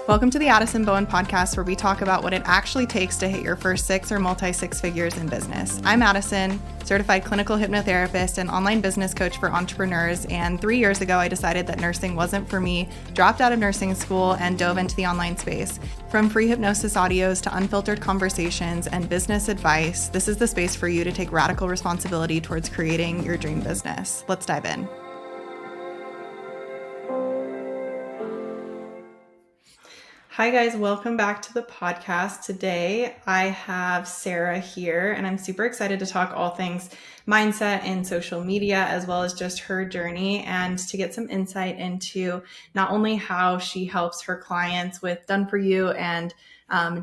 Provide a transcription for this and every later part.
Welcome to the Addison podcast, where we talk about what it actually takes to hit your first six or multi-six figures in business. I'm Addison, certified clinical hypnotherapist and online business coach for entrepreneurs. And 3 years ago, I decided that nursing wasn't for me, dropped out of nursing school, and dove into the online space. From free hypnosis audios to unfiltered conversations and business advice, this is the space for you to take radical responsibility towards creating your dream business. Let's dive in. Hi guys, welcome back to the podcast. Today I have Sarah here and I'm super excited to talk all things mindset and social media, as well as just her journey, and to get some insight into not only how she helps her clients with done for you and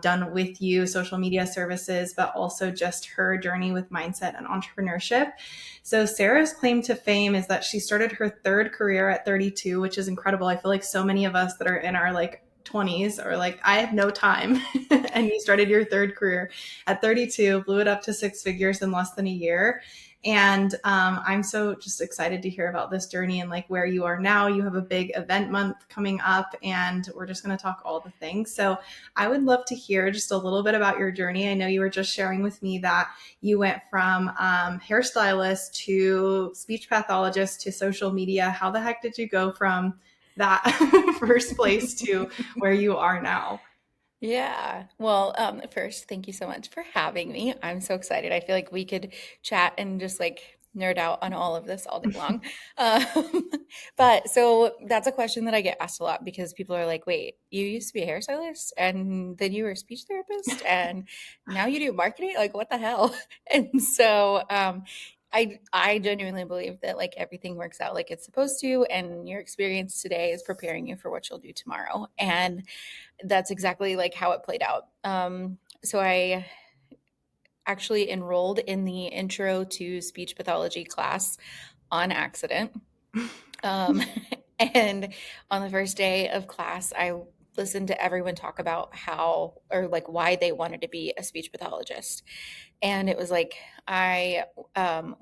done with you social media services, but also just her journey with mindset and entrepreneurship. So Sarah's claim to fame is that she started her third career at 32, which is incredible. I feel like so many of us that are in our 20s are like, I have no time. And you started your third career at 32, blew it up to six figures in less than a year. And I'm so just excited to hear about this journey and where you are now. You have a big event month coming up and we're just going to talk all the things. So I would love to hear just a little bit about your journey. I know you were just sharing with me that you went from hairstylist to speech pathologist to social media. How the heck did you go from that first place to where you are now? Yeah. Well, first, thank you so much for having me. I'm so excited. I feel like we could chat and just nerd out on all of this all day long. Um, but so that's a question that I get asked a lot because people are like, wait, you used to be a hairstylist and then you were a speech therapist and now you do marketing? Like, what the hell? And so, I genuinely believe that everything works out like it's supposed to, and your experience today is preparing you for what you'll do tomorrow. And that's exactly how it played out. So I actually enrolled in the intro to speech pathology class on accident. Um, and on the first day of class, I listened to everyone talk about how or why they wanted to be a speech pathologist. And it was I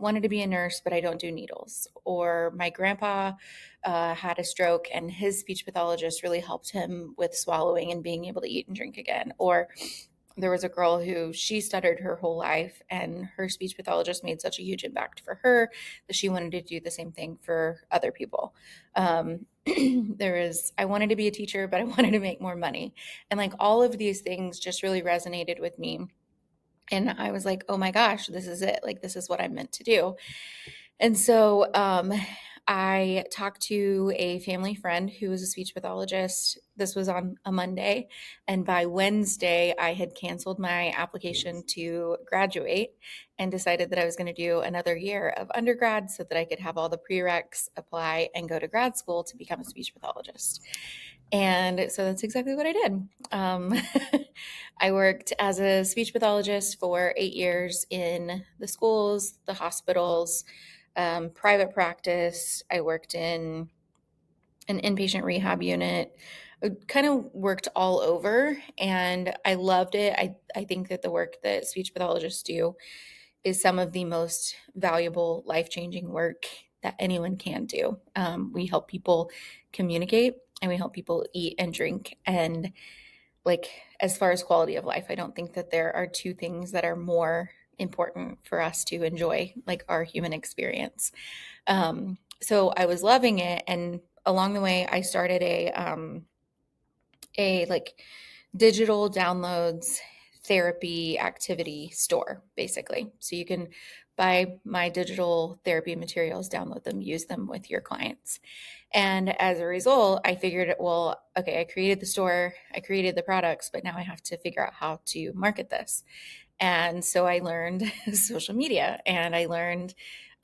wanted to be a nurse, but I don't do needles. Or my grandpa had a stroke and his speech pathologist really helped him with swallowing and being able to eat and drink again. Or there was a girl who she stuttered her whole life and her speech pathologist made such a huge impact for her that she wanted to do the same thing for other people. I wanted to be a teacher, but I wanted to make more money. And all of these things just really resonated with me. And I was like, oh my gosh, this is it. This is what I'm meant to do. And so I talked to a family friend who was a speech pathologist. This was on a Monday. And by Wednesday, I had canceled my application to graduate and decided that I was going to do another year of undergrad so that I could have all the prereqs, apply, and go to grad school to become a speech pathologist. And so that's exactly what I did. I worked as a speech pathologist for 8 years in the schools, the hospitals, private practice. I worked in an inpatient rehab unit. I kind of worked all over and I loved it. I think that the work that speech pathologists do is some of the most valuable, life-changing work that anyone can do. We help people communicate and we help people eat and drink. And as far as quality of life, I don't think that there are two things that are more important for us to enjoy, our human experience. So I was loving it. And along the way, I started a digital downloads therapy activity store, basically. So you can buy my digital therapy materials, download them, use them with your clients. And as a result, I figured, well, okay, I created the store, I created the products, but now I have to figure out how to market this. And so I learned social media and I learned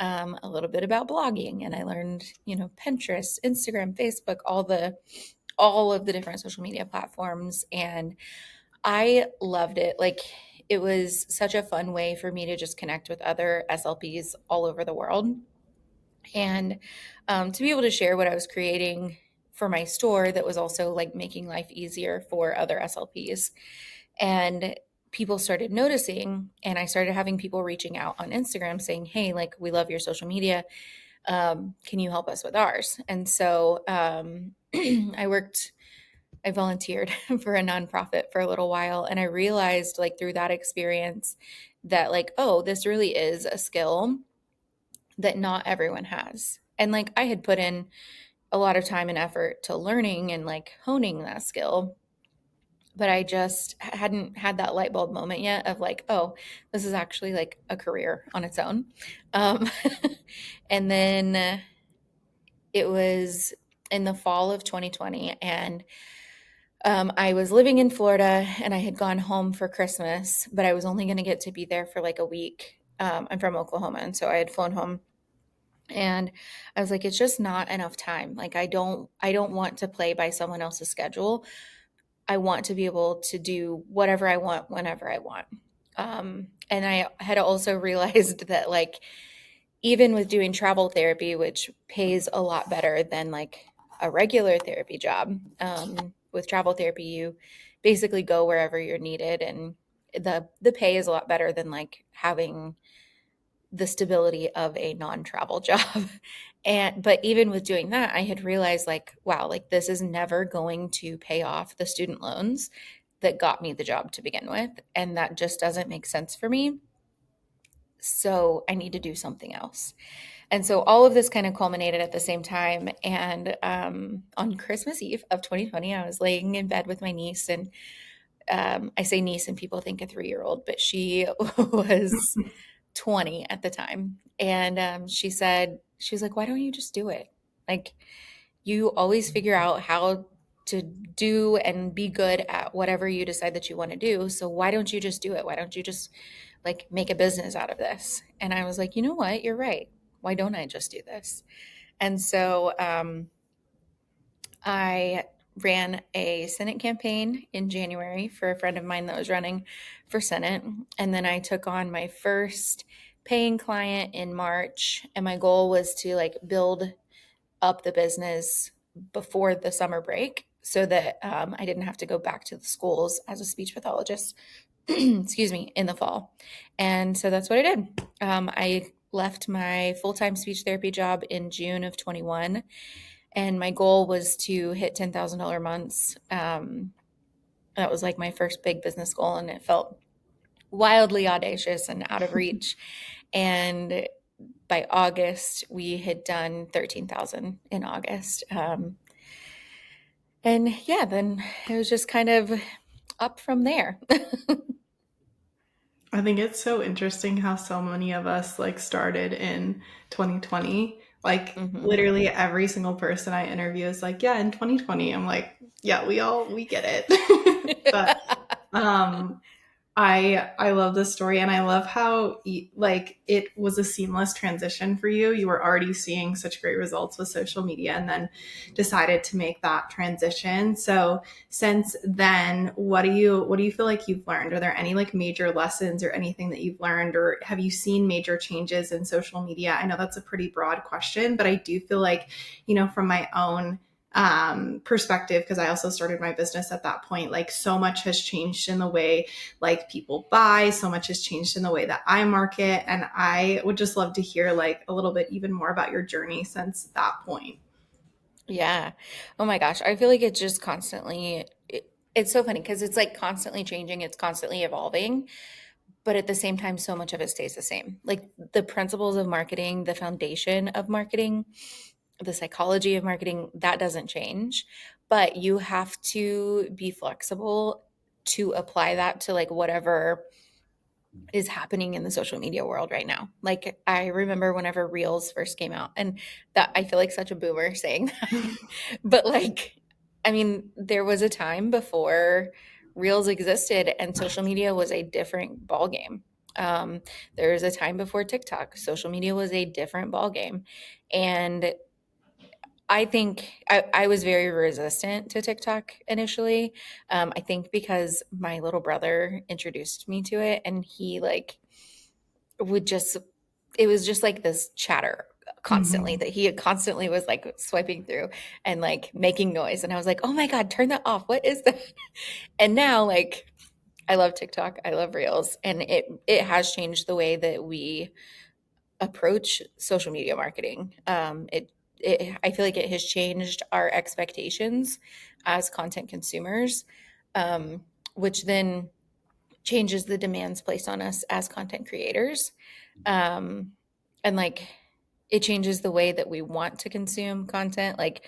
a little bit about blogging and I learned, Pinterest, Instagram, Facebook, all of the different social media platforms. And I loved it. It was such a fun way for me to just connect with other SLPs all over the world and to be able to share what I was creating for my store that was also making life easier for other SLPs. And people started noticing, and I started having people reaching out on Instagram saying, hey, we love your social media. Can you help us with ours? And so I worked I volunteered for a nonprofit for a little while, and I realized like through that experience that like, oh, this really is a skill that not everyone has. And like I had put in a lot of time and effort to learning and like honing that skill, but I just hadn't had that light bulb moment yet of like, oh, this is actually like a career on its own. Um, and then it was in the fall of 2020, and I was living in Florida and I had gone home for Christmas, but I was only going to get to be there for like a week. I'm from Oklahoma, and so I had flown home, and I was like, it's just not enough time. Like I don't want to play by someone else's schedule. I want to be able to do whatever I want whenever I want. And I had also realized that like even with doing travel therapy, which pays a lot better than like a regular therapy job, with travel therapy, you basically go wherever you're needed, and the pay is a lot better than like having the stability of a non-travel job. And but even with doing that, I had realized like, wow, like this is never going to pay off the student loans that got me the job to begin with, and that just doesn't make sense for me. So I need to do something else. And so all of this kind of culminated at the same time. And on Christmas Eve of 2020, I was laying in bed with my niece. And I say niece, and people think a 3-year-old, but she was 20 at the time. And she was like, why don't you just do it? Like, you always figure out how to do and be good at whatever you decide that you want to do. So why don't you just do it? Why don't you just like make a business out of this? And I was like, you know what? You're right. Why don't I just do this? And so I ran a Senate campaign in January for a friend of mine that was running for Senate. And then I took on my first paying client in March. And my goal was to like build up the business before the summer break so that I didn't have to go back to the schools as a speech pathologist, excuse me, in the fall. And so that's what I did. I left my full time speech therapy job in June of 21, and my goal was to hit $10,000 months. That was like my first big business goal, and it felt wildly audacious and out of reach. And by August, we had done 13,000 in August. And yeah, then it was just kind of up from there. I think it's so interesting how so many of us like started in 2020. Like Hmm. literally every single person I interview is like, yeah, in 2020. I'm like, yeah, we get it. But um I love this story, and I love how like it was a seamless transition for you. You were already seeing such great results with social media and then decided to make that transition. So since then, what do you feel like you've learned? Are there any like major lessons or anything that you've learned, or have you seen major changes in social media? I know that's a pretty broad question, but I do feel like, from my own perspective, because I also started my business at that point, like so much has changed in the way like people buy, so much has changed in the way that I market, and I would just love to hear like a little bit even more about your journey since that point. Yeah. Oh my gosh. I feel like it's just constantly, it's so funny because it's like constantly changing, it's constantly evolving, but at the same time, so much of it stays the same. Like the principles of marketing, the foundation of marketing, the psychology of marketing, that doesn't change. But you have to be flexible to apply that to like whatever is happening in the social media world right now. Like I remember whenever Reels first came out, and that I feel like such a boomer saying that. But like I mean, there was a time before Reels existed and social media was a different ballgame. There was a time before TikTok. Social media was a different ballgame. And I think I was very resistant to TikTok initially. I think because my little brother introduced me to it, and he like would just, it was just like this chatter constantly Mhm. that he constantly was like swiping through and like making noise. And I was like, oh my God, turn that off. What is that? And now like I love TikTok. I love Reels. And it has changed the way that we approach social media marketing. It I feel like it has changed our expectations as content consumers, which then changes the demands placed on us as content creators. Um, and like it changes the way that we want to consume content. Like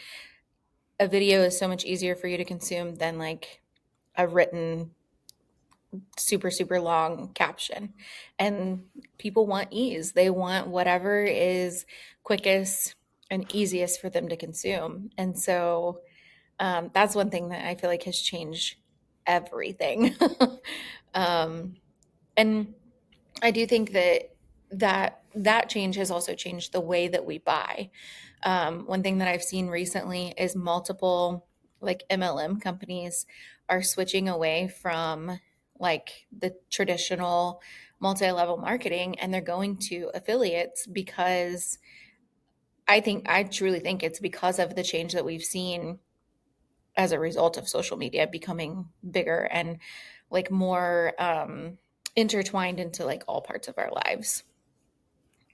a video is so much easier for you to consume than like a written super super long caption, and people want ease. They want whatever is quickest and easiest for them to consume. And so that's one thing that I feel like has changed everything. um, and I do think that change has also changed the way that we buy. One thing that I've seen recently is multiple like MLM companies are switching away from like the traditional multi-level marketing, and they're going to affiliates because I truly think it's because of the change that we've seen as a result of social media becoming bigger and like more intertwined into like all parts of our lives.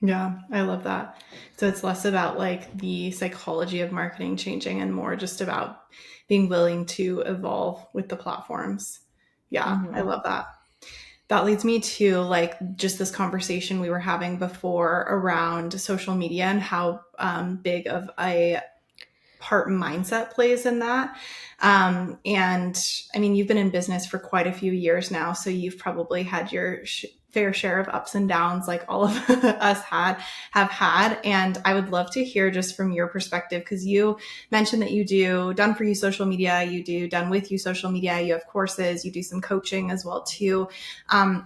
Yeah, I love that. So it's less about like the psychology of marketing changing and more just about being willing to evolve with the platforms. Yeah, I Hmm. love that. That leads me to like just this conversation we were having before around social media and how big of a part mindset plays in that. And I mean, you've been in business for quite a few years now, so you've probably had your fair share of ups and downs, like all of us have had. And I would love to hear just from your perspective, because you mentioned that you do done for you social media, you do done with you social media, you have courses, you do some coaching as well too.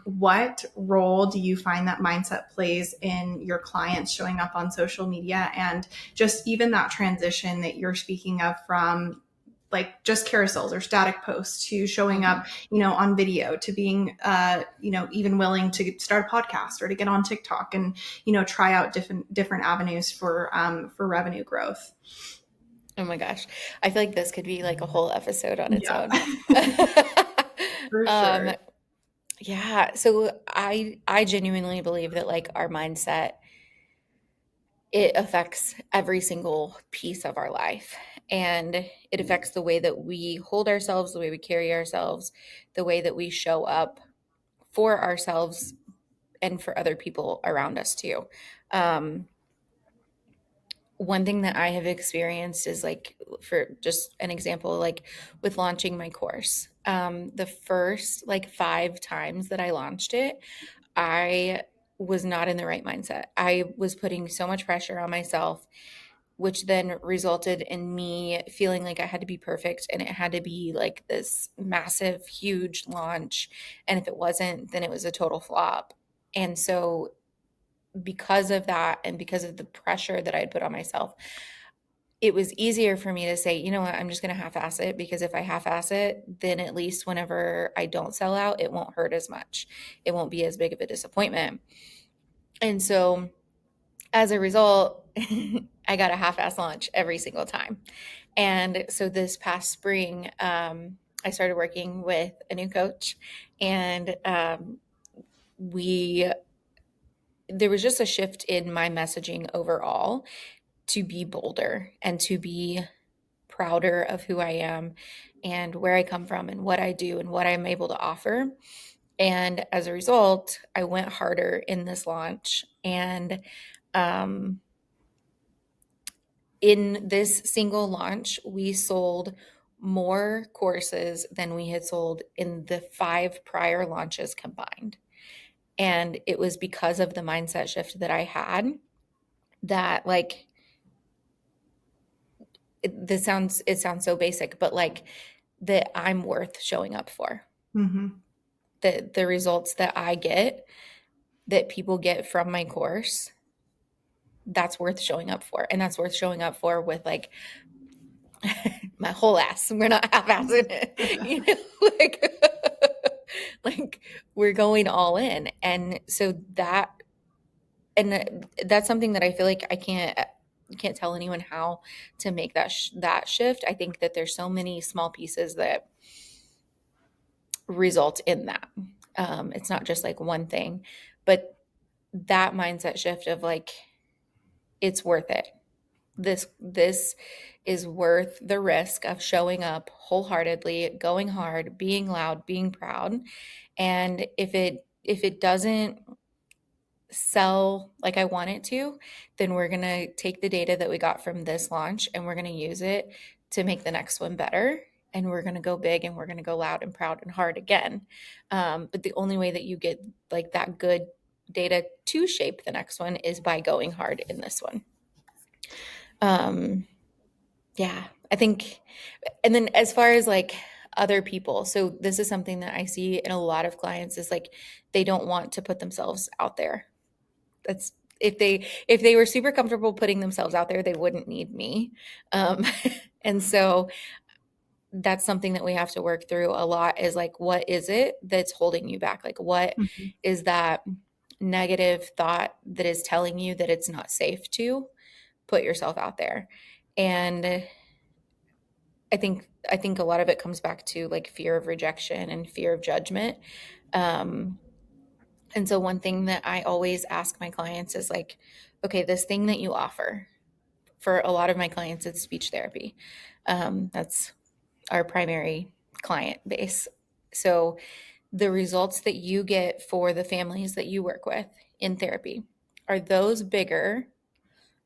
What role do you find that mindset plays in your clients showing up on social media, and just even that transition that you're speaking of from like just carousels or static posts to showing Hmm. up, on video, to being, even willing to start a podcast or to get on TikTok and, try out different avenues for revenue growth. Oh my gosh. I feel like this could be like a whole episode on its Yeah, own. for um, sure. yeah. So I genuinely believe that like our mindset, it affects every single piece of our life. And it affects the way that we hold ourselves, the way we carry ourselves, the way that we show up for ourselves and for other people around us too. Um, One thing that I have experienced is like, for just an example, like with launching my course, the first like 5 times that I launched it, I was not in the right mindset. I was putting so much pressure on myself, which then resulted in me feeling like I had to be perfect and it had to be like this massive, huge launch. And if it wasn't, then it was a total flop. And so, because of that, and because of the pressure that I had put on myself, it was easier for me to say, you know what, I'm just going to half ass it, because if I half ass it, then at least whenever I don't sell out, it won't hurt as much. It won't be as big of a disappointment. And so, as a result, I got a half ass launch every single time. And so this past spring, I started working with a new coach, and we there was just a shift in my messaging overall to be bolder and to be prouder of who I am and where I come from and what I do and what I'm able to offer. And as a result, I went harder in this launch. And um, in this single launch, we sold more courses than we had sold in the 5 prior launches combined. And it was because of the mindset shift that I had, that like it sounds so basic, but like that I'm worth showing up for. Hmm. The results that I get, that people get from my course, that's worth showing up for. And that's worth showing up for with like my whole ass. We're not half-assing it, like like we're going all in. And so that's something that I feel like I can't tell anyone how to make that shift. I think that there's so many small pieces that result in that. It's not just like one thing, but that mindset shift of like, it's worth it. This is worth the risk of showing up wholeheartedly, going hard, being loud, being proud. And if it doesn't sell like I want it to, then we're going to take the data that we got from this launch and we're going to use it to make the next one better. And we're going to go big and we're going to go loud and proud and hard again. But the only way that you get like that good data to shape the next one is by going hard in this one. Um, yeah, I think. And then as far as like other people, so this is something that I see in a lot of clients is like they don't want to put themselves out there. That's if they were super comfortable putting themselves out there, they wouldn't need me. Um, and so that's something that we have to work through a lot is like, what is it that's holding you back? Like, what Mhm. is that negative thought that is telling you that it's not safe to put yourself out there? And I think a lot of it comes back to like fear of rejection and fear of judgment. Um, and so one thing that I always ask my clients is like, okay, this thing that you offer, for a lot of my clients, it's speech therapy. That's our primary client base. So the results that you get for the families that you work with in therapy, are those bigger?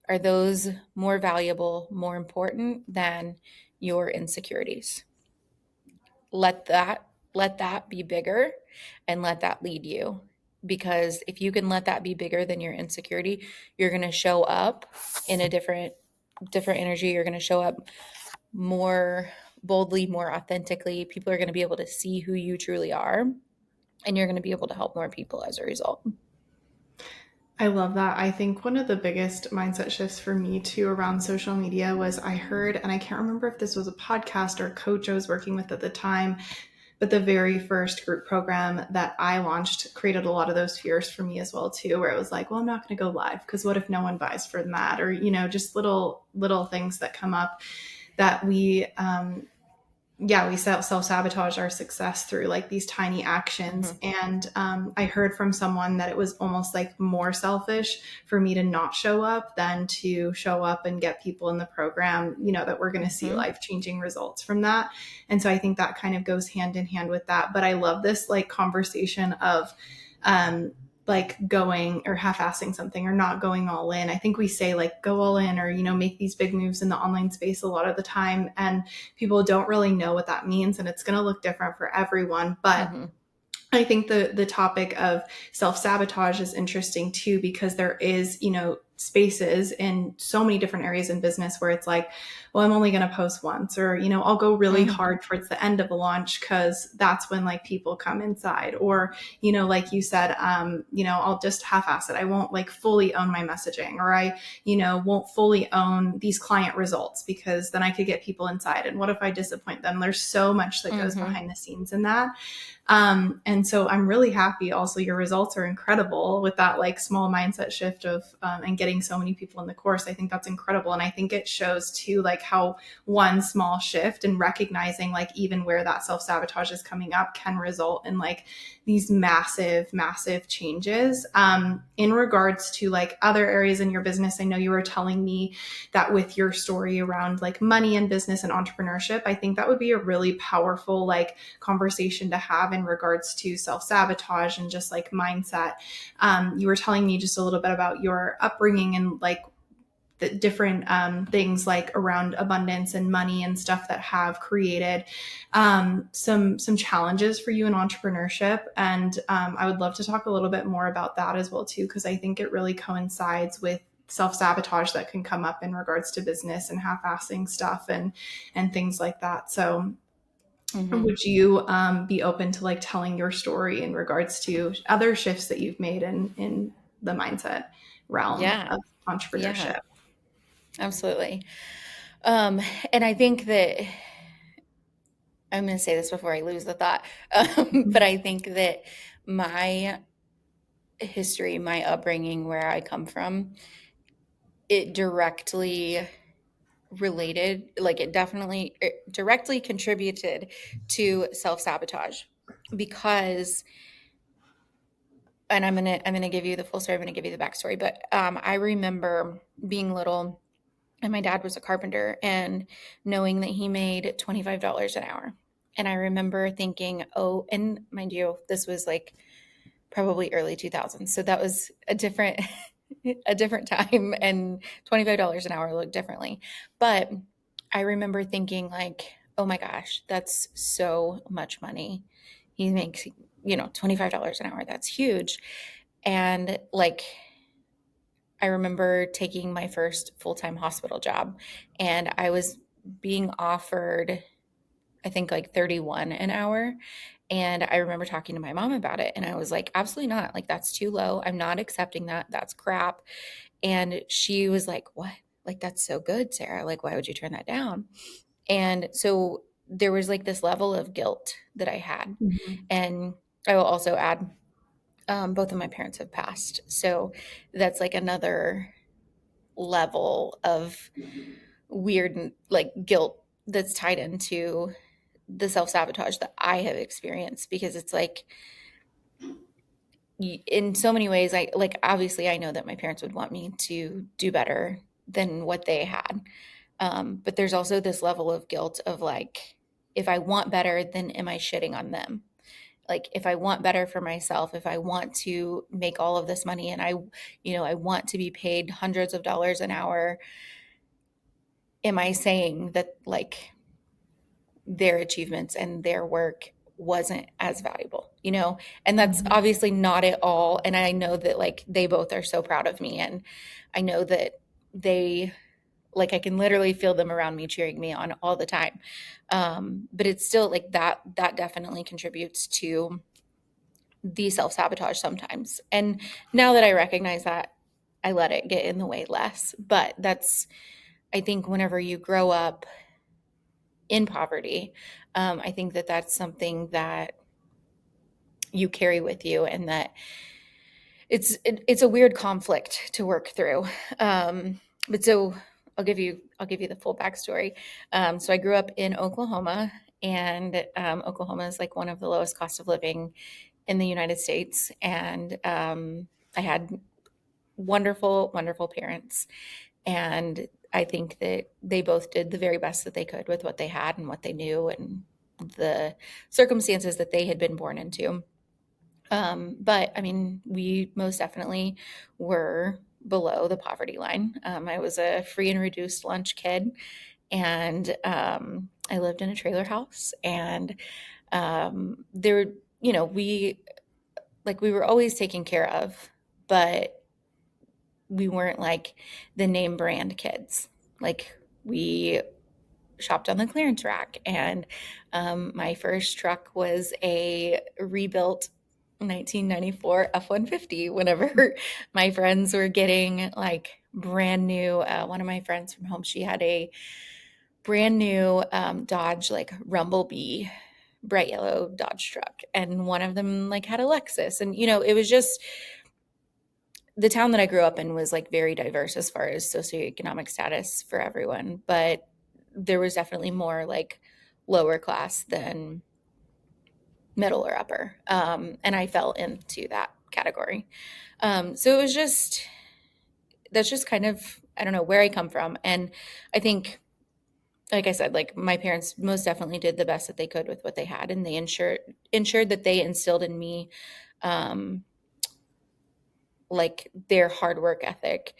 Are those more valuable, more important than your insecurities? Let that be bigger and let that lead you, because if you can let that be bigger than your insecurity, you're going to show up in a different energy. You're going to show up more boldly, more authentically. People are going to be able to see who you truly are, and you're going to be able to help more people as a result. I love that. I think one of the biggest mindset shifts for me too around social media was I heard, and I can't remember if this was a podcast or a coach I was working with at the time, but the very first group program that I launched created a lot of those fears for me as well too, where it was like, well, I'm not going to go live because what if no one buys from that? Or, just little things that come up that we self-sabotage our success through like these tiny actions. Mm-hmm. And I heard from someone that it was almost like more selfish for me to not show up than to show up and get people in the program, that we're going to see Mm-hmm. life-changing results from that. And so I think that kind of goes hand in hand with that. But I love this like conversation of um, like going or half-assing something or not going all in. I think we say like go all in or make these big moves in the online space a lot of the time, and people don't really know what that means, and it's going to look different for everyone. But Mm-hmm. I think the topic of self-sabotage is interesting too, because there is, spaces in so many different areas in business where it's like, well, I'm only going to post once, or, I'll go really Mm-hmm. hard towards the end of a launch because that's when like people come inside. Or, like you said, I'll just half-ass it. I won't like fully own my messaging, or I, won't fully own these client results because then I could get people inside. And what if I disappoint them? There's so much that goes Mm-hmm. behind the scenes in that. And so I'm really happy. Also, your results are incredible with that like small mindset shift of and getting so many people in the course. I think that's incredible, and I think it shows too like how one small shift and recognizing like even where that self sabotage is coming up can result in like these massive, massive changes. In regards to like other areas in your business, I know you were telling me that with your story around like money and business and entrepreneurship, I think that would be a really powerful like conversation to have in regards to self-sabotage and just like mindset. You were telling me just a little bit about your upbringing and like the different things like around abundance and money and stuff that have created some challenges for you in entrepreneurship. And I would love to talk a little bit more about that as well too, because I think it really coincides with self-sabotage that can come up in regards to business and half-assing stuff and things like that. So Mm-hmm. would you be open to like telling your story in regards to other shifts that you've made in the mindset realm Yeah. of Yeah. entrepreneurship? Absolutely. Um, and I think that I'm going to say this before I lose the thought, but I think that my history, my upbringing, where I come from, it directly related, like it directly contributed to self-sabotage because, and I'm gonna give you the full story. I'm gonna give you the backstory, but I remember being little and my dad was a carpenter, and knowing that he made $25 an hour. And I remember thinking, oh, and mind you, this was like probably early 2000s. So that was a different a different time, and $25 an hour looked differently. But I remember thinking like, oh my gosh, that's so much money. He makes, $25 an hour. That's huge. And like I remember taking my first full-time hospital job, and I was being offered, I think, like 31 an hour. And I remember talking to my mom about it, and I was like, absolutely not. Like, that's too low. I'm not accepting that. That's crap. And she was like, what? Like, that's so good, Sarah. Like, why would you turn that down? And so there was like this level of guilt that I had. Mhm. And I will also add, both of my parents have passed. So that's like another level of weird, like, guilt that's tied into the self sabotage that I have experienced, because it's like, in so many ways, I like, obviously I know that my parents would want me to do better than what they had. But there's also this level of guilt of like, if I want better, then am I shitting on them? Like, if I want better for myself, if I want to make all of this money, and I want to be paid hundreds of dollars an hour, am I saying that like their achievements and their work wasn't as valuable, and that's Mhm. obviously not at all. And I know that like they both are so proud of me, and I know that they, like, I can literally feel them around me cheering me on all the time. But it's still like that definitely contributes to the self-sabotage sometimes. And now that I recognize that, I let it get in the way less. But that's, I think, whenever you grow up in poverty, I think that that's something that you carry with you, and that it's a weird conflict to work through. But so I'll give you the full backstory. So I grew up in Oklahoma, and Oklahoma is like one of the lowest cost of living in the United States, and I had wonderful, wonderful parents, and I think that they both did the very best that they could with what they had and what they knew and the circumstances that they had been born into. But I mean, we most definitely were below the poverty line. I was a free and reduced lunch kid, and I lived in a trailer house. And there, we were always taken care of, but we weren't like the name brand kids. Like, we shopped on the clearance rack, and my first truck was a rebuilt 1994 F-150. Whenever my friends were getting like brand new, one of my friends from home, she had a brand new Dodge, like Rumblebee, bright yellow Dodge truck, and one of them like had a Lexus. And it was just, the town that I grew up in was like very diverse as far as socioeconomic status for everyone, but there was definitely more like lower class than middle or upper. And I fell into that category. So it was just, that's just kind of, I don't know, where I come from. And I think, like I said, like, my parents most definitely did the best that they could with what they had, and they ensured that they instilled in me, um, like, their hard work ethic,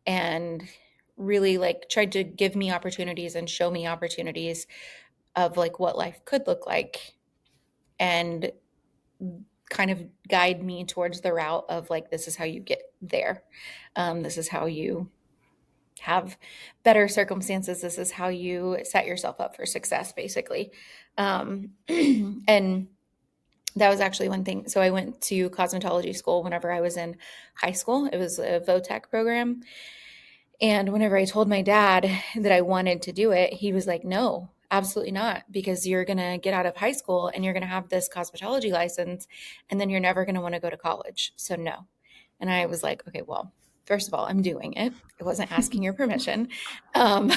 and really like tried to give me opportunities and show me opportunities of like what life could look like, and kind of guide me towards the route of like, this is how you get there. This is how you have better circumstances. This is how you set yourself up for success, basically. And that was actually one thing. So I went to cosmetology school whenever I was in high school. It was a VOTEC program. And whenever I told my dad that I wanted to do it, he was like, no, absolutely not, because you're going to get out of high school and you're going to have this cosmetology license, and then you're never going to want to go to college. So, no. And I was like, okay, well, first of all, I'm doing it. I wasn't asking your permission. Um,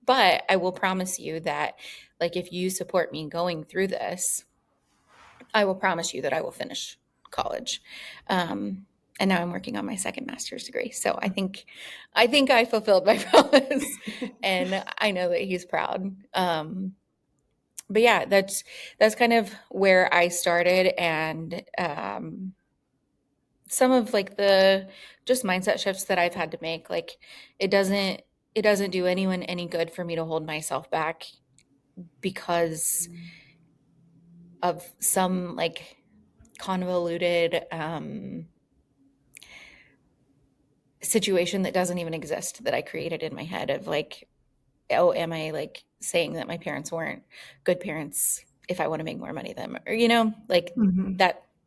but I will promise you that, like, if you support me going through this, I will promise you that I will finish college. Um, And now I'm working on my second master's degree. So I think I fulfilled my promise, and I know that he's proud. But yeah, that's kind of where I started, and some of like the just mindset shifts that I've had to make. Like it doesn't it doesn't do anyone any good for me to hold myself back because of some like convoluted situation that doesn't even exist that I created in my head of like, oh, am I like saying that my parents weren't good parents if I want to make more money than them? Or, like Mhm.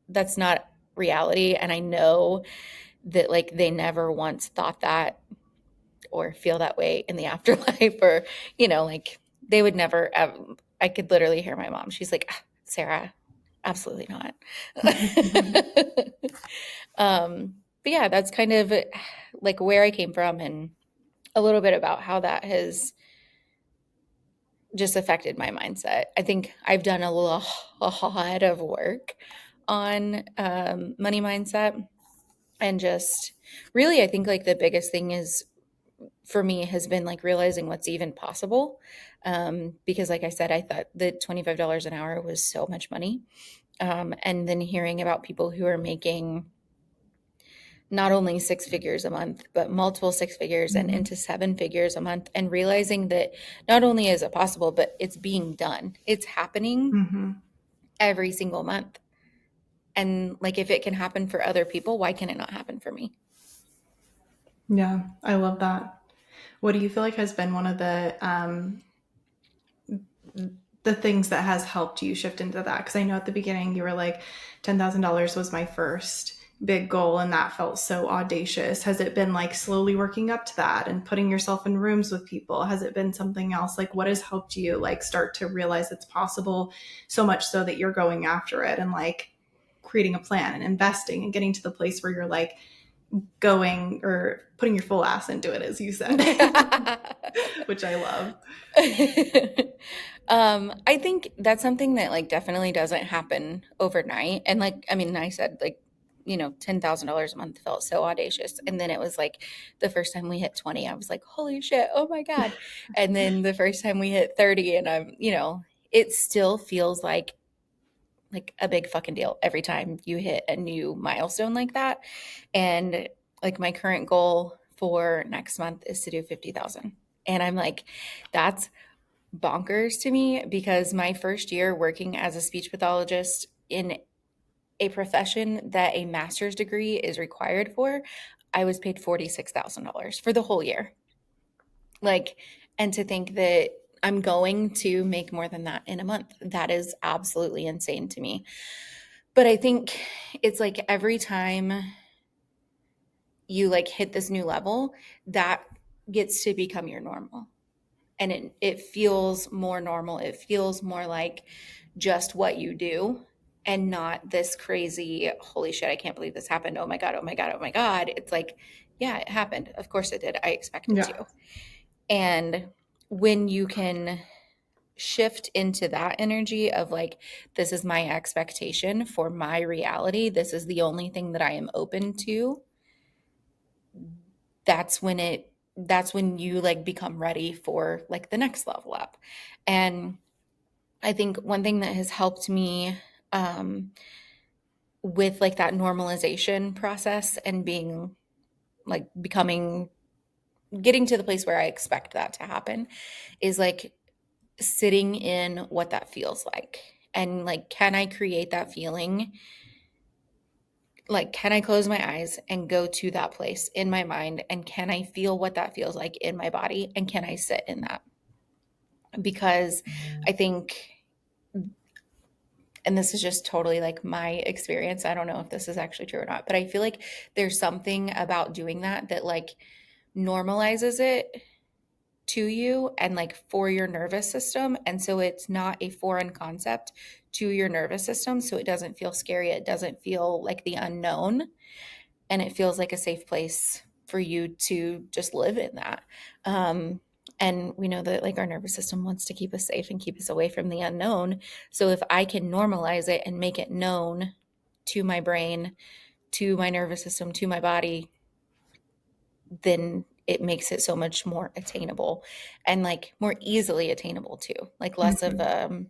that's not reality. And I know that like they never once thought that or feel that way in the afterlife or, like they would never, I could literally hear my mom. She's like, "Ah, Sarah, absolutely not." But yeah, that's kind of like where I came from and a little bit about how that has just affected my mindset. I think I've done a lot of work on money mindset and just really, I think like the biggest thing is for me has been like realizing what's even possible. Because, like I said, I thought that $25 an hour was so much money. And then hearing about people who are making not only six figures a month, but multiple six figures and Mhm. into seven figures a month, and realizing that not only is it possible, but it's being done. It's happening Mhm. every single month. And like, if it can happen for other people, why can it not happen for me? Yeah, I love that. What do you feel like has been one of the things that has helped you shift into that? Because I know at the beginning you were like, $10,000 was my first big goal, and that felt so audacious. Has it been like slowly working up to that and putting yourself in rooms with people? Has it been something else? Like, what has helped you like start to realize it's possible so much so that you're going after it and like creating a plan and investing and getting to the place where you're like going or putting your full ass into it, as you said, which I love. I think that's something that like definitely doesn't happen overnight. And like, I mean, I said like, $10,000 a month felt so audacious. And then it was like the first time we hit 20, I was like, holy shit, oh my God. And then the first time we hit 30 and it still feels like a big fucking deal every time you hit a new milestone like that. And like my current goal for next month is to do 50,000. And I'm like, that's bonkers to me because my first year working as a speech pathologist in a profession that a master's degree is required for, I was paid $46,000 for the whole year. Like, and to think that I'm going to make more than that in a month, that is absolutely insane to me. But I think it's like every time you like hit this new level, that gets to become your normal. And it feels more normal. It feels more like just what you do and not this crazy, holy shit, I can't believe this happened. Oh my God, oh my God, oh my God. It's like, yeah, it happened. Of course it did. I expected Yeah. to. And when you can shift into that energy of like, this is my expectation for my reality, this is the only thing that I am open to, that's when you like become ready for like the next level up. And I think one thing that has helped me um, with like that normalization process and being like becoming getting to the place where I expect that to happen is like sitting in what that feels like. And like, can I create that feeling? Like, can I close my eyes and go to that place in my mind? And can I feel what that feels like in my body? And can I sit in that? Because I think, and this is just totally like my experience, I don't know if this is actually true or not, but I feel like there's something about doing that that like normalizes it to you and like for your nervous system. And so it's not a foreign concept to your nervous system. So it doesn't feel scary. It doesn't feel like the unknown. And it feels like a safe place for you to just live in that. And we know that like our nervous system wants to keep us safe and keep us away from the unknown. So if I can normalize it and make it known to my brain, to my nervous system, to my body, then it makes it so much more attainable and like more easily attainable too. Like less of Mhm.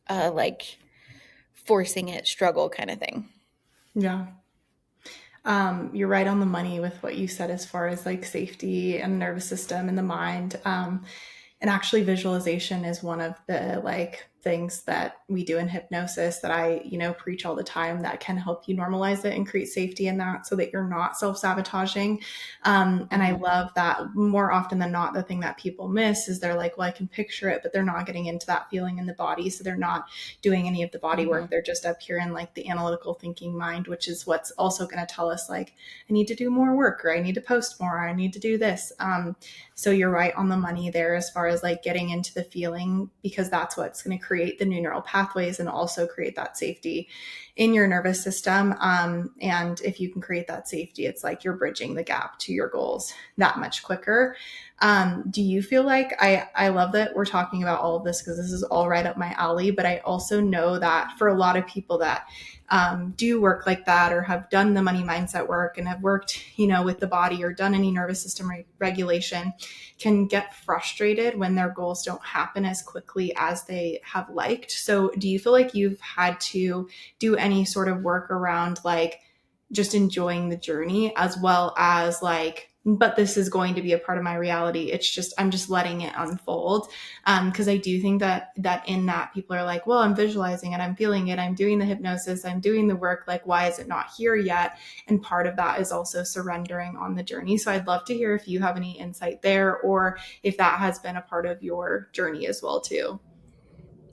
like forcing it struggle kind of thing. Yeah. You're right on the money with what you said as far as like safety and the nervous system and the mind. And actually, visualization is one of the like things that we do in hypnosis that I, preach all the time that can help you normalize it and create safety in that so that you're not self sabotaging. And I Mm-hmm. love that more often than not, the thing that people miss is they're like, well, I can picture it, but they're not getting into that feeling in the body. So they're not doing any of the body Mm-hmm. work. They're just up here in like the analytical thinking mind, which is what's also going to tell us like, I need to do more work or I need to post more, or I need to do this. So you're right on the money there as far as like getting into the feeling, because that's what's going to create the new neural pathways and also create that safety in your nervous system. And if you can create that safety, it's like you're bridging the gap to your goals that much quicker. Do you feel like I love that we're talking about all of this because this is all right up my alley, but I also know that for a lot of people that do work like that or have done the money mindset work and have worked, with the body or done any nervous system regulation, can get frustrated when their goals don't happen as quickly as they have liked. So do you feel like you've had to do any sort of work around like just enjoying the journey as well as like, but this is going to be a part of my reality. It's just, I'm just letting it unfold. Cause I do think that in that people are like, well, I'm visualizing it. I'm feeling it. I'm doing the hypnosis. I'm doing the work. Like, why is it not here yet? And part of that is also surrendering on the journey. So I'd love to hear if you have any insight there or if that has been a part of your journey as well too.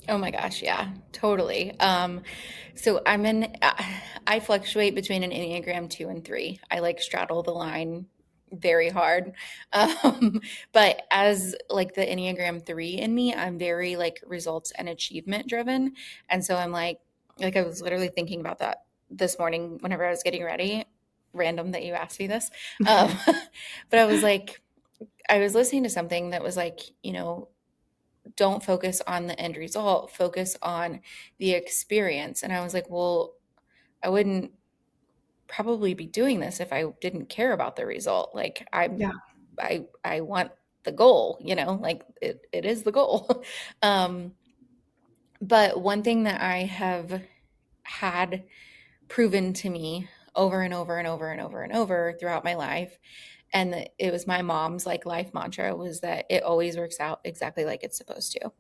Oh my gosh, yeah, totally. So I fluctuate between an Enneagram 2 and 3. I like straddle the line very hard. But as like the Enneagram 3 in me, I'm very like results and achievement driven. And so I'm like I was literally thinking about that this morning whenever I was getting ready. Random that you asked me this. Um, but I was listening to something that was like, don't focus on the end result, focus on the experience. And I was like, well, I wouldn't probably be doing this if I didn't care about the result. Like Yeah. I want the goal, like it is the goal. um, but one thing that I have had proven to me over and over and over and over and over throughout my life, and it was my mom's like life mantra, was that it always works out exactly like it's supposed to.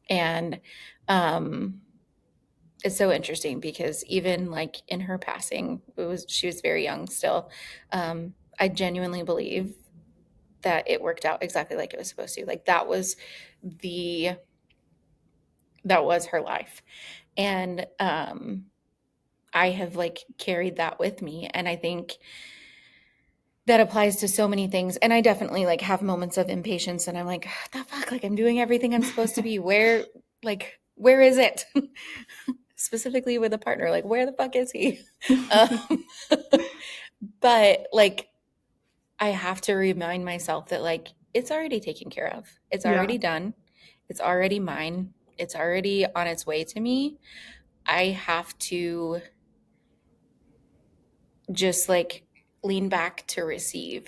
And um it's so interesting because even like in her passing, she was very young still. I genuinely believe that it worked out exactly like it was supposed to. Like the that was her life. And I have like carried that with me, and I think that applies to so many things. And I definitely like have moments of impatience and I'm like, what the fuck, like I'm doing everything I'm supposed to be. Where is it? Specifically with a partner, like where the fuck is he? um, but like I have to remind myself that like it's already taken care of, it's Yeah. already done, it's already mine, it's already on its way to me. I have to just like lean back to receive.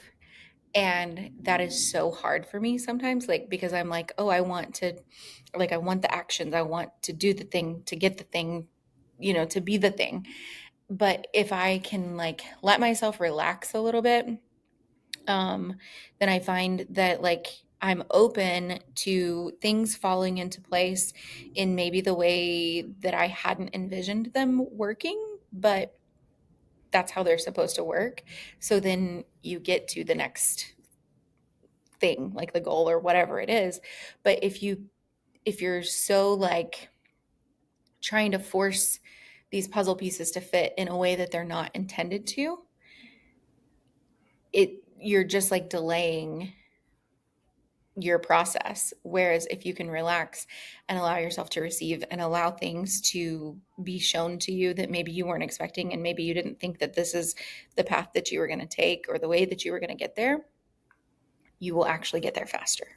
And that is so hard for me sometimes, like because I'm like, oh, I want the actions, I want to do the thing, to get the thing, to be the thing. But if I can like let myself relax a little bit, um, then I find that like I'm open to things falling into place in maybe the way that I hadn't envisioned them working, but that's how they're supposed to work. So then you get to the next thing, like the goal or whatever it is. But if you're so like trying to force these puzzle pieces to fit in a way that they're not intended to, you're just like delaying your process. Whereas if you can relax and allow yourself to receive and allow things to be shown to you that maybe you weren't expecting, and maybe you didn't think that this is the path that you were going to take or the way that you were going to get there, you will actually get there faster.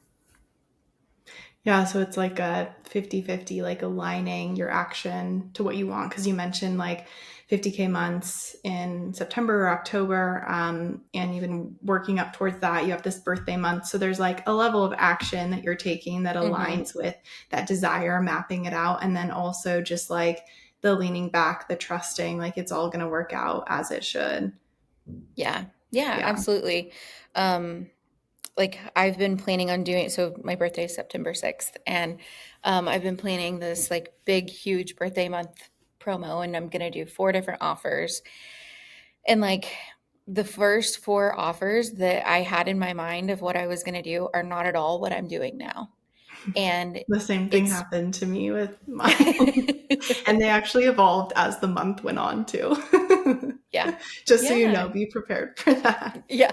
Yeah, so it's like a 50-50, like aligning your action to what you want. Because you mentioned like 50K months in September or October. And even working up towards that, you have this birthday month. So there's like a level of action that you're taking that Mm-hmm. aligns with that desire, mapping it out. And then also just like the leaning back, the trusting, like it's all going to work out as it should. Yeah. Yeah, Yeah. absolutely. Um, like I've been planning on doing, so my birthday is September 6th, and I've been planning this like big, huge birthday month promo, and I'm gonna do 4 different offers. And like the first 4 offers that I had in my mind of what I was gonna do are not at all what I'm doing now. And The same thing it's happened to me with mine. And they actually evolved as the month went on too. yeah. Just so you Yeah. know, be prepared for that. Yeah.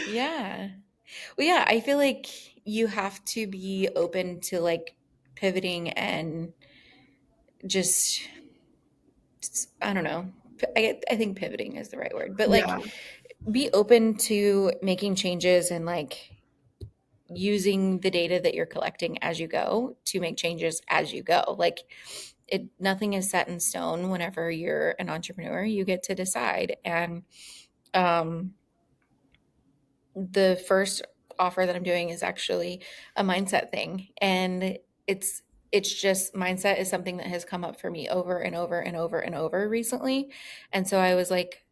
Yeah. Well, yeah, I feel like you have to be open to like pivoting and just, I don't know. I think pivoting is the right word, but like Yeah. be open to making changes and like using the data that you're collecting as you go to make changes as you go. Like nothing is set in stone whenever you're an entrepreneur. You get to decide. And um, the first offer that I'm doing is actually a mindset thing. And it's it's just mindset is something that has come up for me over and over and over and over recently. And so I was like,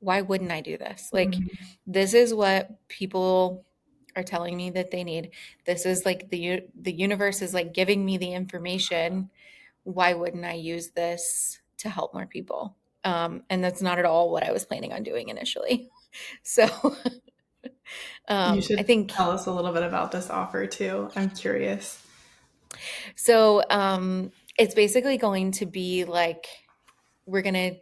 why wouldn't I do this? Like Mhm. this is what people are telling me that they need. This is like the universe is like giving me the information. Why wouldn't I use this to help more people? And that's not at all what I was planning on doing initially. So You I should think tell us a little bit about this offer too. I'm curious. so. It's basically going to be like we're gonna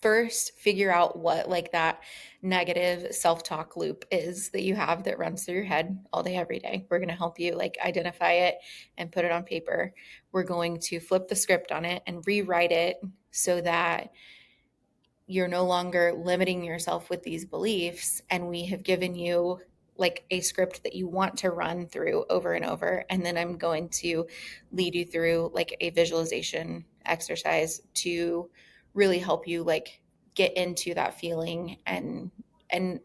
first figure out what like that negative self-talk loop is that you have that runs through your head all day every day. We're going to help you like identify it and put it on paper. We're going to flip the script on it and rewrite it so that you're no longer limiting yourself with these beliefs, and we have given you like a script that you want to run through over and over. And then I'm going to lead you through like a visualization exercise to really help you like get into that feeling and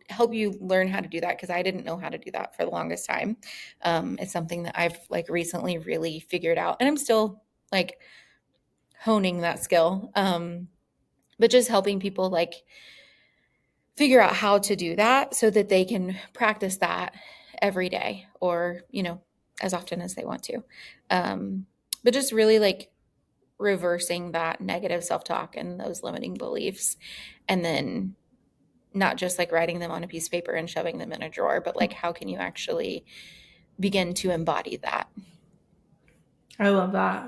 help you learn how to do that, because I didn't know how to do that for the longest time. It's something that I've like recently really figured out, and I'm still like honing that skill. But just helping people like figure out how to do that so that they can practice that every day, or as often as they want to. um, but just really like reversing that negative self-talk and those limiting beliefs, and then not just like writing them on a piece of paper and shoving them in a drawer, but like how can you actually begin to embody that. I love that.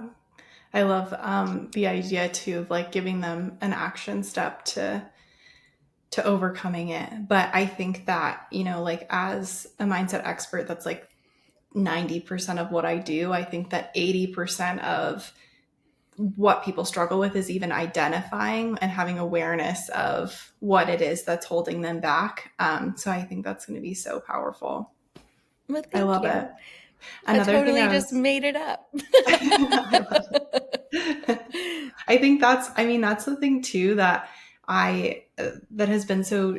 I love the idea too of like giving them an action step to overcoming it. But I think that, like as a mindset expert, that's like 90% of what I do. I think that 80% of what people struggle with is even identifying and having awareness of what it is that's holding them back. So I think that's going to be so powerful. Well, I thank love you. it. I Another thing totally I just was, made it up. I love it. I think that's the thing too that has been so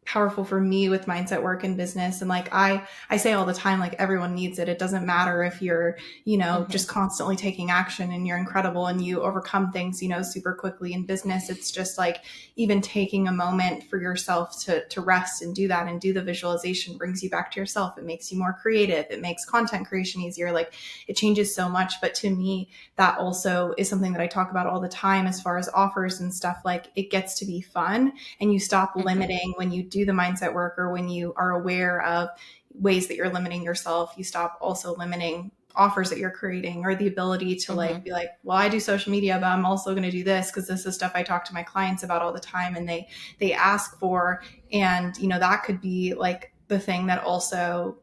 powerful for me with mindset work and business. And like I say all the time, like everyone needs it. It doesn't matter if you're, Hmm. just constantly taking action and you're incredible and you overcome things, super quickly in business. It's just like even taking a moment for yourself to rest and do that and do the visualization brings you back to yourself. It makes you more creative. It makes content creation easier. Like it changes so much. But to me, that also is something that I talk about all the time as far as offers and stuff. Like it gets to be fun and you stop Hmm. limiting when you do the mindset work, or when you are aware of ways that you're limiting yourself, you stop also limiting offers that you're creating, or the ability to like Hmm. be like, well, I do social media, but I'm also going to do this because this is stuff I talk to my clients about all the time and they ask for. And that could be like the thing that also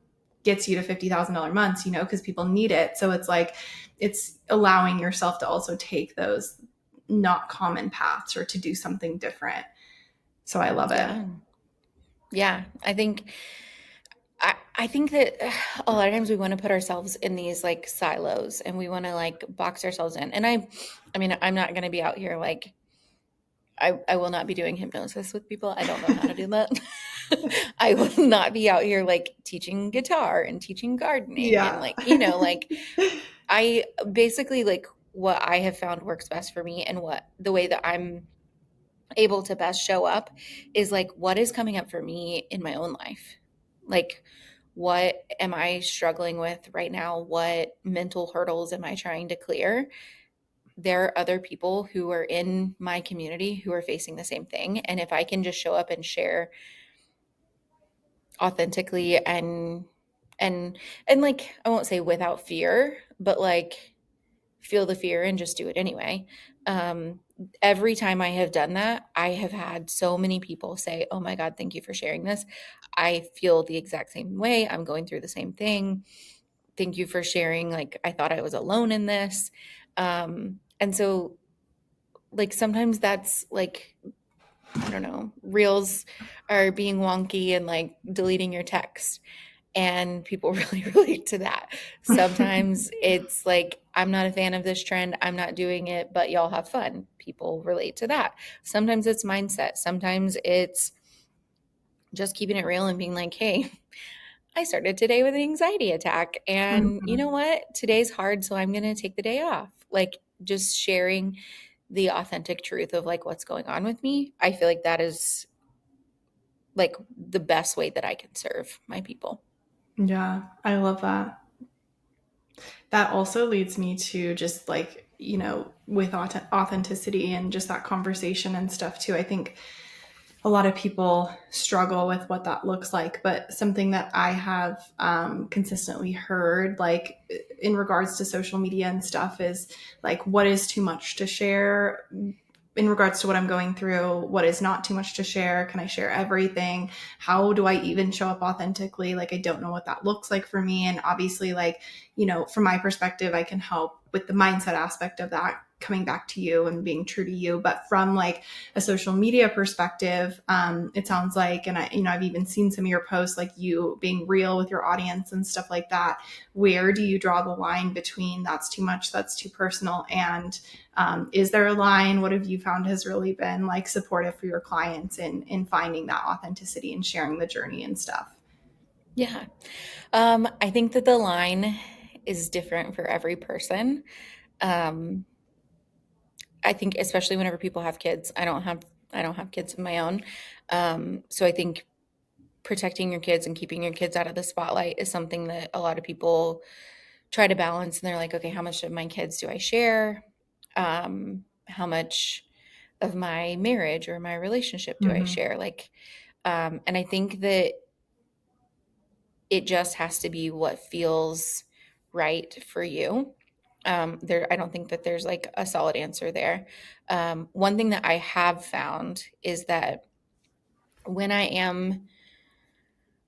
gets you to $50,000 months, because people need it. So it's like it's allowing yourself to also take those not common paths or to do something different. So I love it. Yeah. Yeah. I think that a lot of times we want to put ourselves in these like silos and we want to like box ourselves in. And I mean, I'm not going to be out here like I will not be doing hypnosis with people. I don't know how to do that. I will not be out here like teaching guitar and teaching gardening and Yeah. like, like I basically like what I have found works best for me and what the way that I'm able to best show up is like what is coming up for me in my own life. Like what am I struggling with right now? What mental hurdles am I trying to clear? There are other people who are in my community who are facing the same thing. And if I can just show up and share authentically and like I won't say without fear, but like feel the fear and just do it anyway. Um, every time I have done that, I have had so many people say, "Oh my God, thank you for sharing this. I feel the exact same way. I'm going through the same thing. Thank you for sharing. Like, I thought I was alone in this." And so, like, sometimes that's like, I don't know, reels are being wonky and like deleting your text and people really relate to that. Sometimes it's like, I'm not a fan of this trend. I'm not doing it, but y'all have fun. People relate to that. Sometimes it's mindset. Sometimes it's just keeping it real and being like, hey, I started today with an anxiety attack. And you know Mhm. what? Today's hard. So I'm going to take the day off. Like just sharing the authentic truth of like what's going on with me. I feel like that is like the best way that I can serve my people. Yeah, I love that. That also leads me to just like, with authenticity and just that conversation and stuff too. I think a lot of people struggle with what that looks like, but something that I have consistently heard, like in regards to social media and stuff, is like, what is too much to share in regards to what I'm going through? What is not too much to share? Can I share everything? How do I even show up authentically? Like, I don't know what that looks like for me. And obviously, like, from my perspective, I can help with the mindset aspect of that, coming back to you and being true to you. But from like a social media perspective, it sounds like, and I've even seen some of your posts, like you being real with your audience and stuff like that. Where do you draw the line between that's too much, that's too personal, and is there a line? What have you found has really been like supportive for your clients in finding that authenticity and sharing the journey and stuff? Yeah. I think that the line is different for every person. Um, I think especially whenever people have kids. I don't have kids of my own. So I think protecting your kids and keeping your kids out of the spotlight is something that a lot of people try to balance and they're like, okay, how much of my kids do I share? How much of my marriage or my relationship do I Mm-hmm. share? Like, and I think that it just has to be what feels right for you. I don't think that there's like a solid answer there. One thing that I have found is that when I am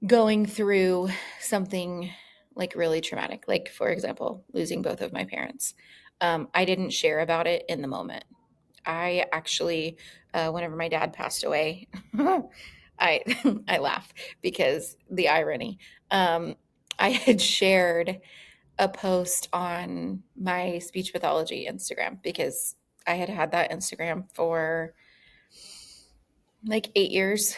going through something like really traumatic, like for example, losing both of my parents, I didn't share about it in the moment. I actually, whenever my dad passed away, I I laugh because the irony. Um, I had shared a post on my speech pathology Instagram because I had had that Instagram for like 8 years,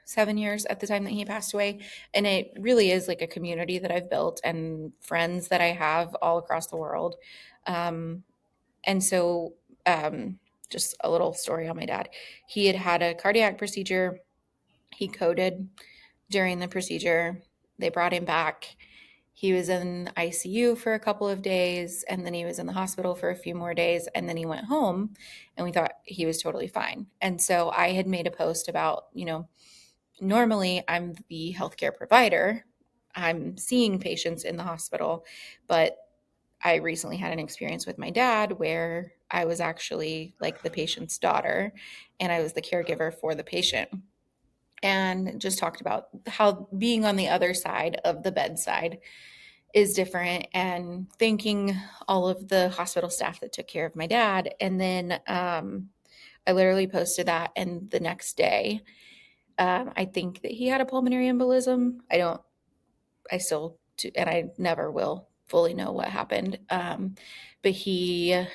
7 years at the time that he passed away. And it really is like a community that I've built and friends that I have all across the world. Um, and so, um, just a little story on my dad. He had had a cardiac procedure. He coded during the procedure. They brought him back. He was in ICU for a couple of days and then he was in the hospital for a few more days and then he went home and we thought he was totally fine. And so I had made a post about, normally I'm the healthcare provider. I'm seeing patients in the hospital, but I recently had an experience with my dad where I was actually like the patient's daughter and I was the caregiver for the patient and just talked about how being on the other side of the bedside is different and thanking all of the hospital staff that took care of my dad. And then I literally posted that, and the next day, I think that he had a pulmonary embolism. I still, and I never will fully know what happened. But he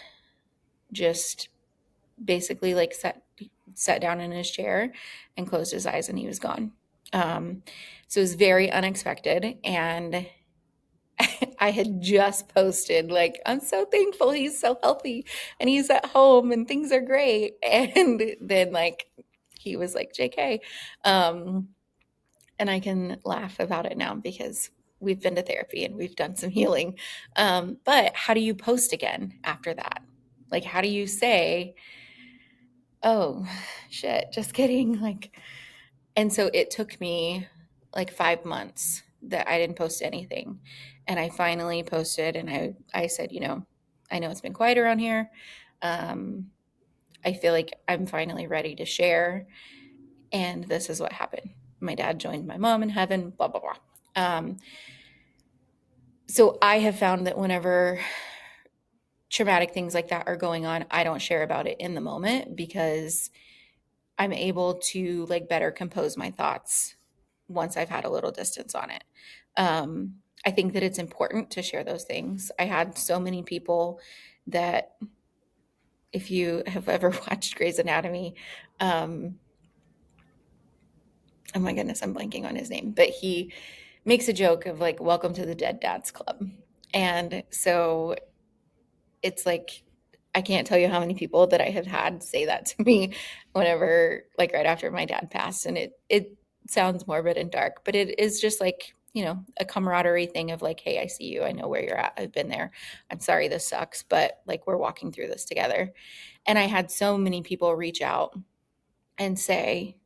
just basically like sat down in his chair and closed his eyes, and he was gone. So it was very unexpected. And I had just posted, like, I'm so thankful he's so healthy and he's at home and things are great. And then, like, he was like, JK. Um, and I can laugh about it now because we've been to therapy and we've done some healing. But how do you post again after that? Like, how do you say, oh, shit, just kidding? Like, and so it took me like 5 months that I didn't post anything. And I finally posted, and I said, I know it's been quiet around here. Um, I feel like I'm finally ready to share. And this is what happened. My dad joined my mom in heaven, blah, blah, blah. So I have found that whenever traumatic things like that are going on, I don't share about it in the moment because I'm able to like better compose my thoughts once I've had a little distance on it. I think that it's important to share those things. I had so many people that, if you have ever watched Grey's Anatomy, um, oh my goodness, I'm blanking on his name, but he makes a joke of like, welcome to the Dead Dads Club. And so it's like, I can't tell you how many people that I have had say that to me whenever, like right after my dad passed. And it sounds morbid and dark, but it is just like, a camaraderie thing of like, hey, I see you. I know where you're at. I've been there. I'm sorry this sucks, but like we're walking through this together. And I had so many people reach out and say,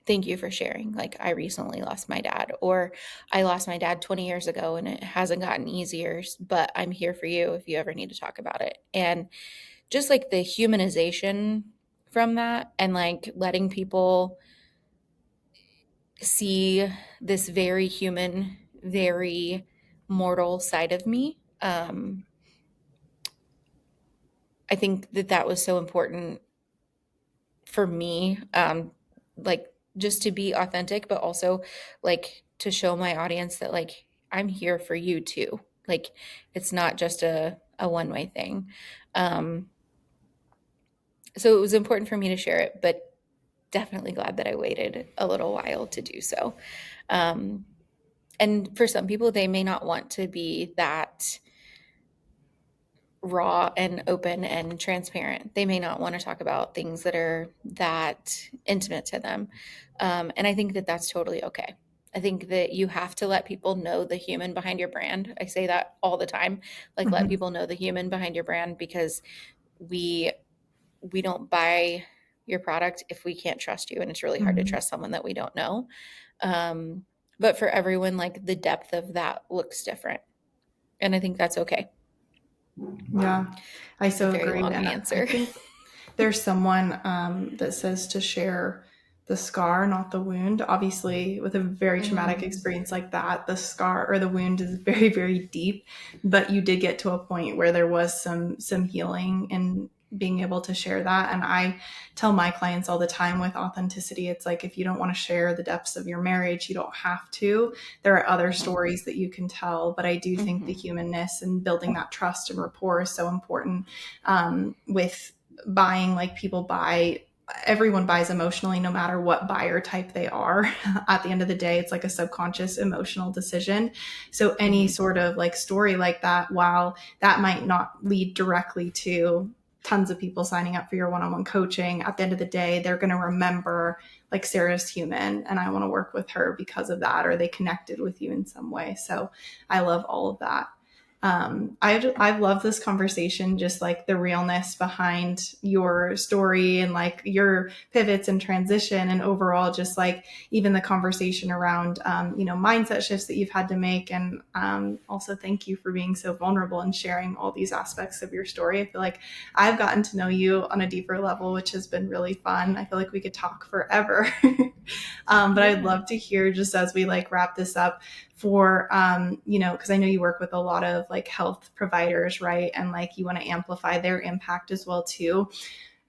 thank you for sharing. Like, I recently lost my dad, or I lost my dad 20 years ago and it hasn't gotten easier, but I'm here for you if you ever need to talk about it. And just like the humanization from that, and like letting people see this very human, very mortal side of me. I think that that was so important for me, like just to be authentic, but also like to show my audience that like I'm here for you too. Like it's not just a one way thing. Um, so it was important for me to share it, but definitely glad that I waited a little while to do so. Um, and for some people, they may not want to be that raw and open and transparent. They may not want to talk about things that are that intimate to them. And I think that that's totally okay. I think that you have to let people know the human behind your brand. I say that all the time. Like, let Mhm. people know the human behind your brand, because we we don't buy your product if we can't trust you, and it's really hard to Mhm. trust someone that we don't know. Um, but for everyone, like the depth of that looks different, and I think that's okay. Yeah, I It's a so very agree. long And I answer. think there's someone that says to share the scar, not the wound. Obviously, with a very traumatic Mm, experience like that, the scar or the wound is very, very deep. But you did get to a point where there was some healing and being able to share that. And I tell my clients all the time with authenticity, it's like if you don't want to share the depths of your marriage, you don't have to. There are other stories that you can tell. But I do think the mhm, humanness and building that trust and rapport is so important with buying. Like people buy, everyone buys emotionally no matter what buyer type they are. At the end of the day, it's like a subconscious emotional decision. So any mhm, sort of like story like that, while that might not lead directly to tons of people signing up for your one-on-one coaching, at the end of the day they're going to remember like Sarah's human and I want to work with her because of that, or they connected with you in some way. So I love all of that. I've loved this conversation, just like the realness behind your story and like your pivots and transition, and overall, just like even the conversation around, mindset shifts that you've had to make. And also, thank you for being so vulnerable and sharing all these aspects of your story. I feel like I've gotten to know you on a deeper level, which has been really fun. I feel like we could talk forever. But I'd yeah. love to hear, just as we like wrap this up, for because I know you work with a lot of like health providers, right? And like you want to amplify their impact as well too.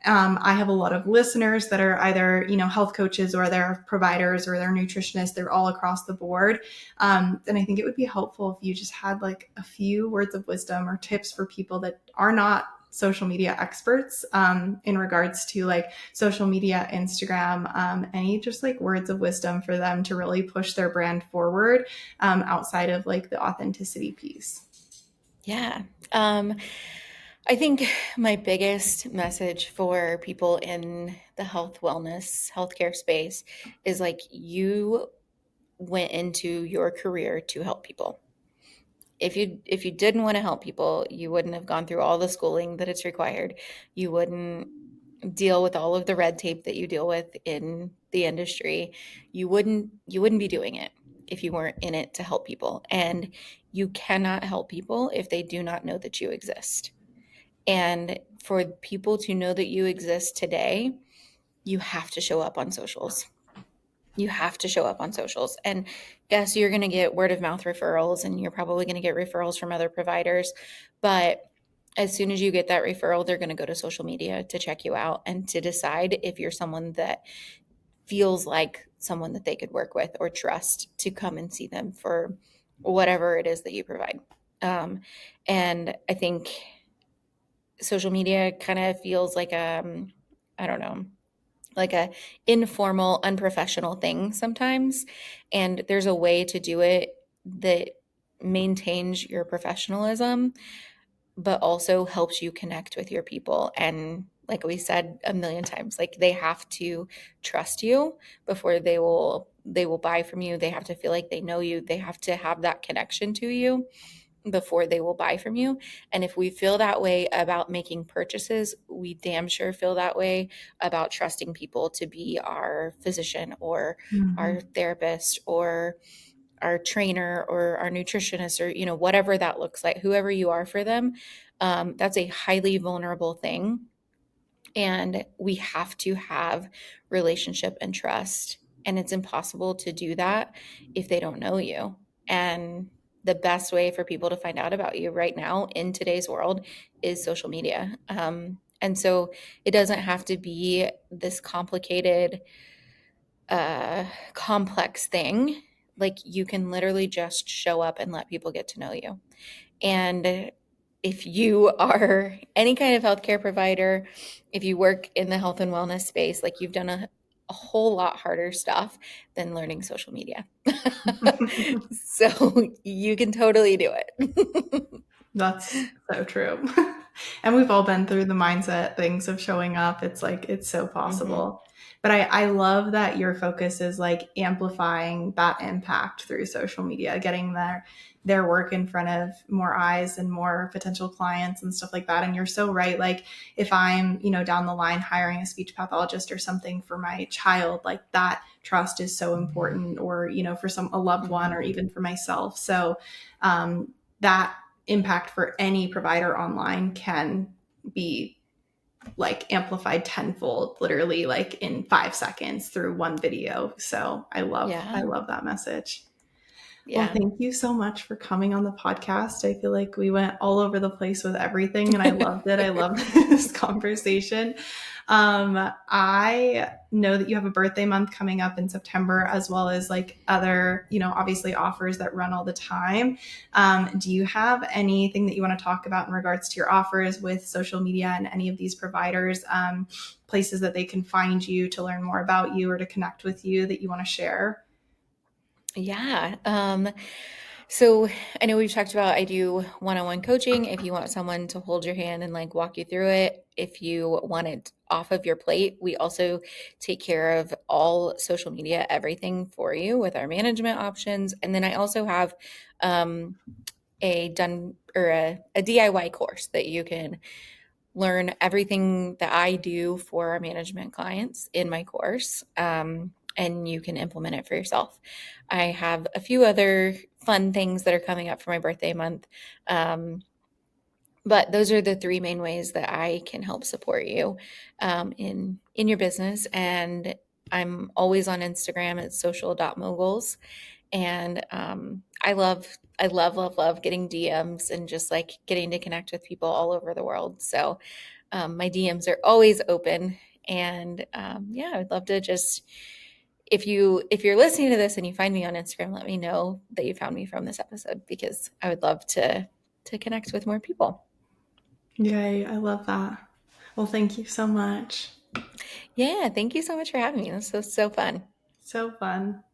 I have a lot of listeners that are either health coaches, or they're providers, or they're nutritionists. They're all across the board. And I think it would be helpful if you just had like a few words of wisdom or tips for people that are not social media experts in regards to like social media, Instagram, any just like words of wisdom for them to really push their brand forward outside of like the authenticity piece. Yeah. Um, I think my biggest message for people in the health, wellness, healthcare space is like you went into your career to help people. If you didn't want to help people, you wouldn't have gone through all the schooling that it's required. You wouldn't deal with all of the red tape that you deal with in the industry. You wouldn't be doing it if you weren't in it to help people. And you cannot help people if they do not know that you exist. And for people to know that you exist today, you have to show up on socials. You have to show up on socials. And yes, you're going to get word of mouth referrals and you're probably going to get referrals from other providers. But as soon as you get that referral, they're going to go to social media to check you out and to decide if you're someone that feels like someone that they could work with or trust to come and see them for whatever it is that you provide. Um, and I think social media kind of feels like I don't know, like a informal, unprofessional thing sometimes. And there's a way to do it that maintains your professionalism, but also helps you connect with your people. And like we said a million times, like they have to trust you before they will buy from you. They have to feel like they know you. They have to have that connection to you before they will buy from you. And if we feel that way about making purchases, we damn sure feel that way about trusting people to be our physician or Mm-hmm. our therapist or our trainer or our nutritionist or whatever that looks like, whoever you are for them. That's a highly vulnerable thing, and we have to have relationship and trust, and it's impossible to do that if they don't know you. And the best way for people to find out about you right now in today's world is social media. And so it doesn't have to be this complicated complex thing. Like you can literally just show up and let people get to know you. And if you are any kind of healthcare provider, if you work in the health and wellness space, like you've done a whole lot harder stuff than learning social media. So you can totally do it. That's so true. And we've all been through the mindset things of showing up. It's like, it's so Hmm. possible. But I love that your focus is like amplifying that impact through social media, getting their work in front of more eyes and more potential clients and stuff like that. And you're so right. Like if I'm, down the line hiring a speech pathologist or something for my child, like that trust is so important, or, for a loved one, or Hmm. even for myself. So that impact for any provider online can be like amplified tenfold, literally like in 5 seconds through one video. So I Yeah. love that message. Well, Yeah. thank you so much for coming on the podcast. I feel like we went all over the place with everything and I loved it. I loved this conversation. I know that you have a birthday month coming up in September, as well as like other, obviously offers that run all the time. Do you have anything that you want to talk about in regards to your offers with social media and any of these providers, places that they can find you to learn more about you or to connect with you that you want to share? Yeah. So I know we've talked about I do one-on-one coaching if you want someone to hold your hand and like walk you through it. If you want it off of your plate, we also take care of all social media, everything for you with our management options. And then I also have um, a DIY course that you can learn everything that I do for our management clients in my course. And you can implement it for yourself. I have a few other fun things that are coming up for my birthday month. Um, but those are the three main ways that I can help support you in your business. And I'm always on Instagram at social.moguls. And I love getting DMs and just like getting to connect with people all over the world. So my DMs are always open. And yeah, I'd love to just if you're listening to this and you find me on Instagram, let me know that you found me from this episode because I would love to connect with more people. Yay, I love that. Well, thank you so much. Yeah, thank you so much for having me. This was so fun. So fun.